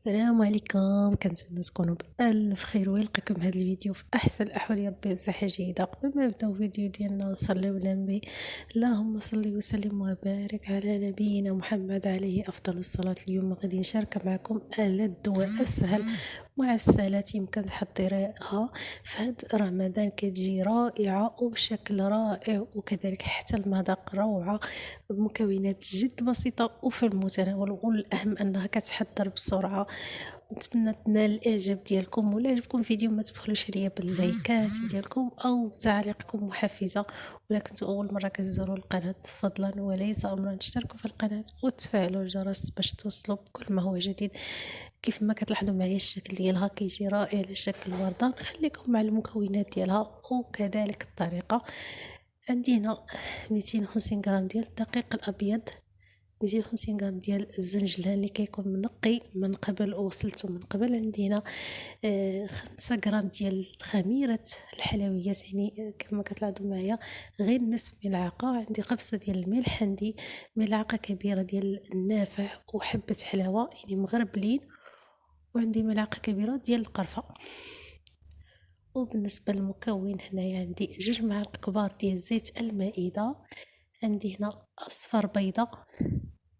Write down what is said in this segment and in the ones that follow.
السلام عليكم، كنتمنى تكونوا بألف خير ويلقاكم هذا الفيديو في أحسن الأحوال يا ربي بصحة جيدة. قبل ما نبداو الفيديو ديالنا نصليو على النبي، اللهم صل وسلم وبارك على نبينا محمد عليه أفضل الصلاة. اليوم غادي نشارك معكم ألذ وأسهل معسلات يمكن تحضيرها في هاد رمضان، كتجي رائعة وبشكل رائع وكذلك حتى المذاق روعة بمكونات جد بسيطة وفي المتناول، والأهم أنها كتحضر بسرعة. نتمنى تنال الاعجاب ديالكم، ولا عجبكم الفيديو ما تبخلوش عليا باللايكات ديالكم او تعليقكم محفزه. ولا كنتوا اول مره كتزوروا القناه فضلا وليس امرا تشتركوا في القناه وتفعلوا الجرس باش توصلوا بكل ما هو جديد. كيف ما كتلاحظوا معايا الشكل ديالها كيجي رائع على شكل ورده. نخليكم مع المكونات ديالها وكذلك الطريقه. عندي هنا 250 غرام ديال الدقيق الابيض، 250 غرام ديال الزنجلان اللي كيكون منقي من قبل وغسلته من قبل. عندي هنا 5 غرام ديال خميره الحلويات، يعني كما كتلاحظوا معايا غير نصف ملعقه. عندي قبصه ديال الملح، عندي ملعقه كبيره ديال النافع وحبه حلاوه يعني مغربلين، وعندي ملعقه كبيره ديال القرفه. وبالنسبه للمكون هنايا عندي 2 معالق كبار ديال زيت المائده، عندي هنا اصفر بيضه،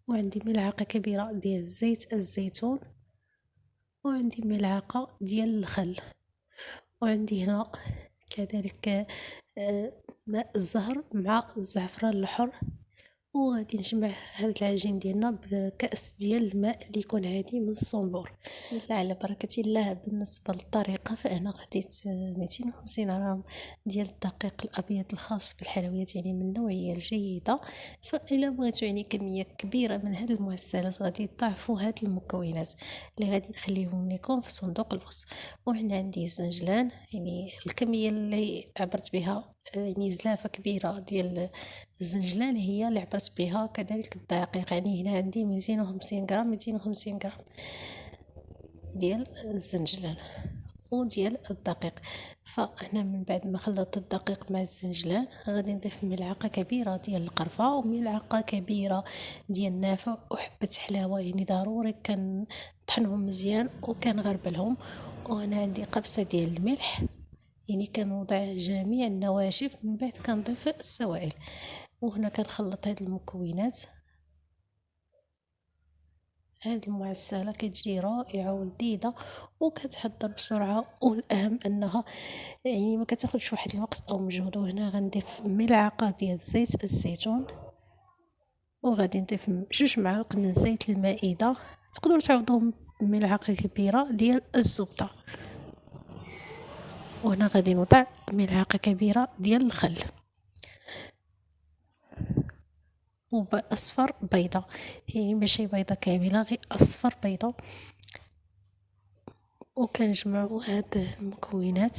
وعندي ملعقة كبيرة ديال زيت الزيتون، وعندي ملعقة ديال الخل، وعندي هنا كذلك ماء الزهر مع الزعفران الحر. وغادي نجمع هذا العجين ديالنا بكأس ديال الماء اللي يكون عادي من الصنبور. بسم الله على بركة الله. بالنسبة للطريقة فأنا خديت 250 غرام ديال الدقيق الأبيض الخاص بالحلويات، يعني من النوعية الجيدة. فإلا بغيتو يعني كمية كبيرة من هاد المعسلات غادي تضاعفوا هاد المكونات اللي غادي نخليهم لكم في صندوق الوصف. وهنا عندي الزنجلان، يعني الكمية اللي عبرت بها يعني زلافة كبيرة ديال الزنجلان هي اللي عبرت بها. كذلك الدقيق، يعني هنا عندي 250 غرام 250 غرام ديال الزنجلان وديال الدقيق. فهنا من بعد ما خلطت الدقيق مع الزنجلان غادي نضيف ملعقه كبيره ديال القرفه وملعقه كبيره ديال النافع وحبه حلاوه، يعني ضروري كنطحنهم مزيان وكنغربلهم. وهنا عندي قبصه ديال الملح، يعني كنوضع جميع النواشف من بعد كنضيف السوائل. وهنا كنخلط هاد المكونات. هاد المعسله كتجي رائعه ولذيذه وكتحضر بسرعه، والاهم انها يعني ما كتاخذش واحد الوقت او مجهود. وهنا غنضيف ملعقه ديال زيت الزيتون، وغادي نضيف 2 معالق من زيت المائده، تقدروا تعوضوهم بملعقه كبيره ديال الزبده. وهنا غادي نوضع ملعقه كبيره ديال الخل وباصفر بيضه، يعني ماشي بيضه كامله غير اصفر بيضه. وكنجمعوا هاد المكونات.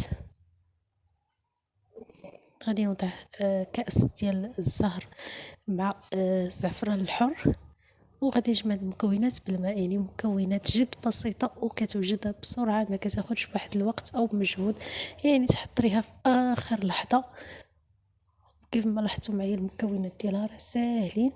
غادي نوضع كأس ديال الزهر مع الزعفران الحر، وغادي نجمع المكونات بالماء، يعني مكونات جد بسيطه وكتوجدها بسرعه، ما كتاخذش واحد الوقت او مجهود، يعني تحضريها في اخر لحظه. كيف ما لاحظتوا معايا المكونات ديالها راه ساهلين.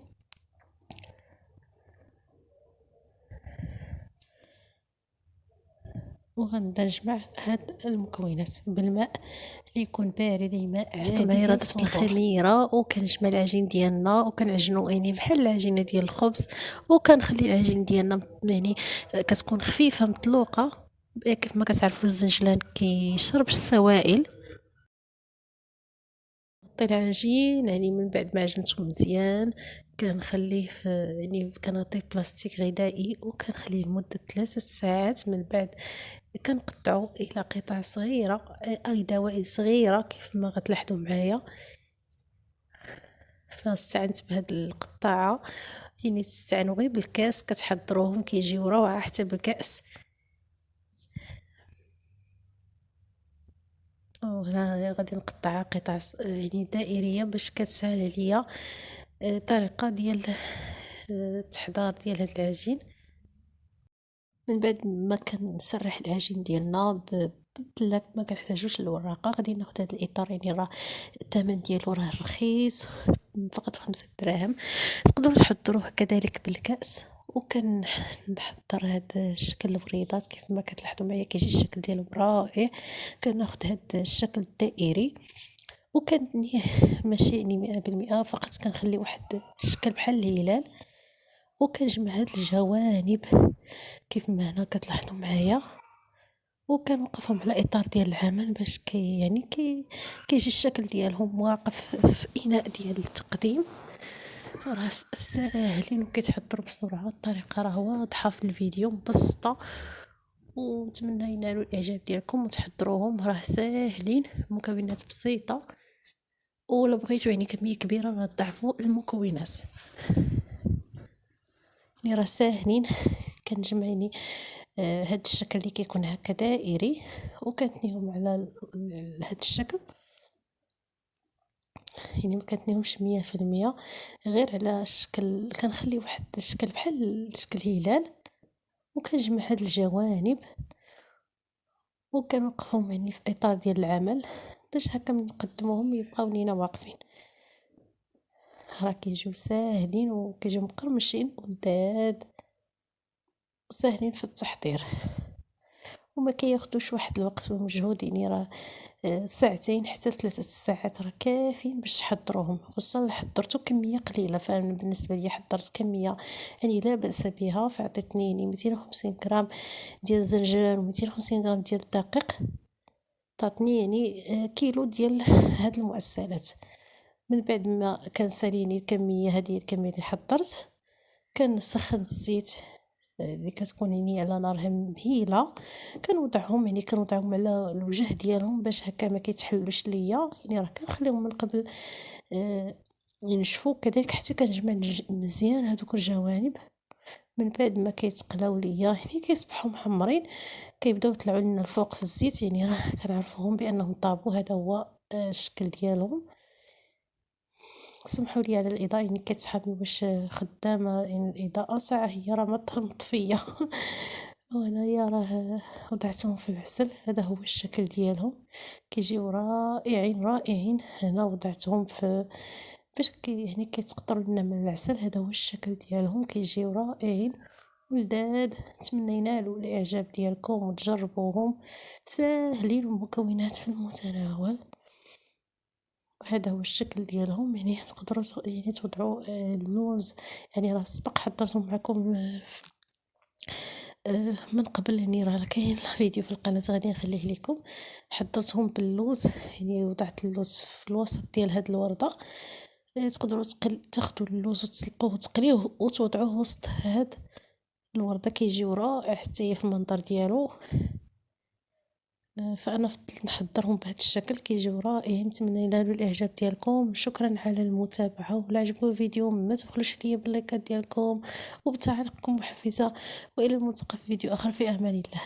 وغنبدا نجمع هاد المكونات بالماء اللي يكون بارد، اي ماء عادي ديال الخميره، وكنجمع العجين ديالنا وكنعجنو يعني بحال العجينه ديال الخبز. وكنخلي العجين ديالنا يعني كتكون خفيفه مطلوقه. كيف ما كتعرفوا الزنجلان كيشرب السوائل. نغطي العجين يعني من بعد ما عجنته مزيان كنخليه في يعني كنغطيه بلاستيك غذائي وكنخليه لمده 3 ساعات. من بعد كنقطعو الى قطع صغيره اي دوائر صغيره كيف ما غتلاحظوا معايا. فاستعنت بهاد القطاعه، يعني تستعنوا غير بالكاس كتحضروهم كيجيو روعه حتى بالكاس. وهنا غادي نقطعها قطع يعني دائريه باش كتسهل عليا طريقه ديال التحضير ديال هاد العجين. من بعد ما كنسرح العجين ديالنا بالدلاك ما كنحتاجوش الوراقه. غادي ناخذ هذا الاطار، يعني راه الثمن ديالو راه رخيص فقط 5 دراهم. تقدروا تحضروه كذلك بالكاس وكنحضر هاد الشكل الوريضات كيف ما كتلاحظوا معايا كيجي الشكل ديالهم رائع. كناخد هاد الشكل الدائري وكنتنيه ماشي يعني 100%، فقط كنخلي واحد الشكل بحال الهلال، وكنجمع هاد الجوانب كيف ما هنا كتلاحظوا معايا، وكنوقفهم على اطار ديال العمل باش كيجي الشكل ديالهم واقف في اناء ديال التقديم. راه ساهلين وكيتحضروا بسرعه، الطريقه راه واضحه في الفيديو مبسطه، ونتمنى ينالوا الاعجاب ديالكم وتحضروهم. راه ساهلين، مكونات بسيطه، ولا بغيتو يعني كميه كبيره راه ضعفوا المكونات. يعني راه ساهلين. كنجمع يعني هاد الشكل اللي كيكون هكا دائري، وكنتنيهم على هاد الشكل، يعني ما كنتنيهمش 100%، غير على الشكل كنخلي واحد الشكل بحال شكل هلال، وكنجمع هاد الجوانب وكنوقفهم يعني في اطار ديال العمل باش هكا من نقدموهم يبقاو لينا واقفين. راه كيجيو ساهلين وكيجيو مقرمشين ولذاذ وساهلين في التحضير، وما كياخدوش واحد الوقت ومجهود. يعني راه ساعتين حتى 3 ساعات راه كافيين باش تحضروهم، خصوصا الا حضرتو كميه قليله. فانا بالنسبه لي حضرت كميه يعني لا باس بها، فعطيتني يعني 250 غرام ديال الزنجر و250 غرام ديال الدقيق، تعطني يعني كيلو ديال هاد المعسلات. من بعد ما كنساليني الكميه هذه، الكميه اللي حضرت، كنسخن الزيت اللي كتكون يعني على نار مهيله، كنوضعهم يعني كنوضعهم على الوجه ديالهم باش هكا ما كيتحلوش ليا. يعني راه كنخليهم من قبل ينشفوا كذلك، حتى كنجمع مزيان هذوك الجوانب. من بعد ما كيتقلاو ليا يعني كيصبحوا محمرين، كيبداو يطلعوا لنا الفوق في الزيت، يعني راه كنعرفوهم بانهم طابوا. هذا هو الشكل ديالهم. سمحوا لي على الاضاءه، يعني كتسحبني واش خدامه، يعني الاضاءه ساعه هي راه مطفيه وانايا راه وضعتهم في العسل. هذا هو الشكل ديالهم، كيجيو رائعين رائعين. هنا وضعتهم في باش يعني كيتقطروا لنا من العسل. هذا هو الشكل ديالهم، كيجيو رائعين ولذاذ. نتمنى ينالوا الاعجاب ديالكم وتجربوهم، ساهلين ومكونات في المتناول. هذا هو الشكل ديالهم. يعني تقدروا يعني توضعوا اللوز، يعني راه سبق حضرته معكم من قبل. يعني راه كاين فيديو في القناه غادي نخليه لكم. حضرتهم باللوز، يعني وضعت اللوز في الوسط ديال هاد الورده. تقدروا تاخذوا اللوز وتسلقوه وتقليوه وتوضعوه وسط هاد الورده، كيجيو رائع حتى هي في المنظر ديالو. فانا فضلت نحضرهم بهذا الشكل، كيجيو رائعين. نتمنى ينالوا الاعجاب ديالكم. شكرا على المتابعه، ولا عجبكم الفيديو ما تبخلوش عليا باللايكات ديالكم وبتعليقكم محفزه. والى الملتقى في فيديو اخر، في امان الله.